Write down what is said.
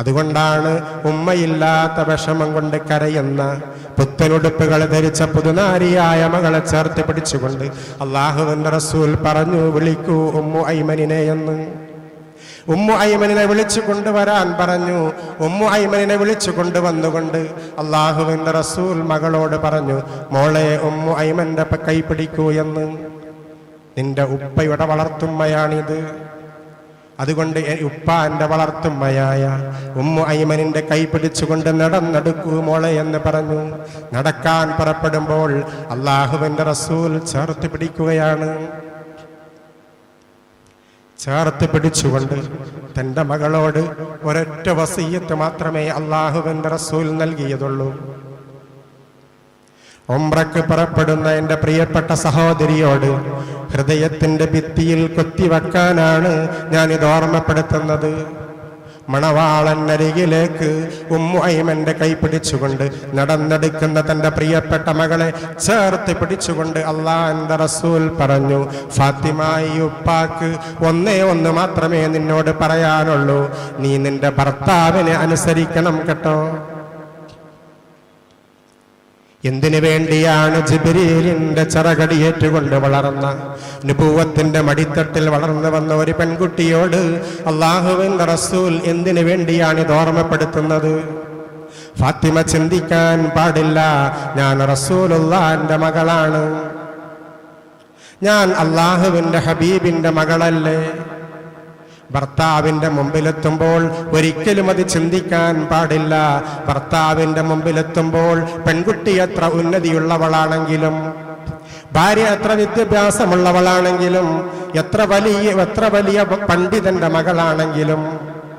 അതുകൊണ്ടാണ് ഉമ്മയില്ലാത്ത വിഷമം കൊണ്ട് കരയുന്ന പുത്തനുടുപ്പുകൾ ധരിച്ച പുതുനാരിയായ മകളെ ചേർത്ത് പിടിച്ചുകൊണ്ട് അല്ലാഹുവിന്റെ റസൂൽ പറഞ്ഞു, വിളിക്കൂ ഉമ്മു ഐമനിനെ എന്ന്. ഉമ്മു ഐമനിനെ വിളിച്ചു കൊണ്ടുവരാൻ പറഞ്ഞു. ഉമ്മു ഐമനിനെ വിളിച്ചു കൊണ്ടുവന്നുകൊണ്ട് അല്ലാഹുവിന്റെ റസൂൽ മകളോട് പറഞ്ഞു, മോളെ ഉമ്മു ഐമന്റെ കൈ പിടിക്കൂ എന്ന്. നിന്റെ ഉപ്പയുടെ വളർത്തുമ്മയാണിത്. അതുകൊണ്ട് ഉപ്പാന്റെ വളർത്തുമ്മയായ ഉമ്മു ഐമനിന്റെ കൈ പിടിച്ചുകൊണ്ട് നടന്നെടുക്കൂ മോളെ എന്ന് പറഞ്ഞു. നടക്കാൻ പുറപ്പെടുമ്പോൾ അല്ലാഹുവിന്റെ റസൂൽ ചേർത്ത് പിടിക്കുകയാണ്. ചേർത്ത് പിടിച്ചുകൊണ്ട് തൻ്റെ മകളോട് ഒരൊറ്റ വസിയ്യത്ത് മാത്രമേ അല്ലാഹുവിന്റെ റസൂൽ നൽകിയതുള്ളൂ. ഉംറയ്ക്ക് പുറപ്പെടുന്ന എൻ്റെ പ്രിയപ്പെട്ട സഹോദരിയോട് ഹൃദയത്തിന്റെ ഭിത്തിയിൽ കൊത്തിവെക്കാനാണ് ഞാനിത് ഓർമ്മപ്പെടുത്തുന്നത്. മണവാളനരികിലേക്ക് ഉമ്മു ഐമന്റെ കൈ പിടിച്ചുകൊണ്ട് നടന്നെടുക്കുന്ന തൻ്റെ പ്രിയപ്പെട്ട മകളെ ചേർത്ത് പിടിച്ചുകൊണ്ട് അല്ലാഹുവിന്റെ റസൂൽ പറഞ്ഞു, ഫാത്തിമ, ഈ ഉപ്പാക്ക് ഒന്നേ ഒന്ന് മാത്രമേ നിന്നോട് പറയാനുള്ളൂ, നീ നിന്റെ ഭർത്താവിനെ അനുസരിക്കണം കേട്ടോ. എന്തിനു വേണ്ടിയാണ് ജിബ്രീലിന്റെ ചിറകടിയേറ്റുകൊണ്ട് വളർന്ന നബുവത്തിന്റെ മടിത്തട്ടിൽ വളർന്നു വന്ന ഒരു പെൺകുട്ടിയോട് അല്ലാഹുവിന്റെ റസൂൽ എന്തിനു വേണ്ടിയാണ് ഇത് ഓർമ്മപ്പെടുത്തുന്നത്? ഫാത്തിമ ചിന്തിക്കാൻ പാടില്ല, ഞാൻ റസൂലുള്ളാഹിന്റെ മകളാണ്, ഞാൻ അല്ലാഹുവിന്റെ ഹബീബിന്റെ മകളല്ലേ. ഭർത്താവിന്റെ മുമ്പിലെത്തുമ്പോൾ ഒരിക്കലും അത് ചിന്തിക്കാൻ പാടില്ല. ഭർത്താവിന്റെ മുമ്പിലെത്തുമ്പോൾ പെൺകുട്ടി എത്ര ഉന്നതിയുള്ളവളാണെങ്കിലും, ഭാര്യ എത്ര വിദ്യാഭ്യാസമുള്ളവളാണെങ്കിലും, എത്ര വലിയ പണ്ഡിതന്റെ മകളാണെങ്കിലും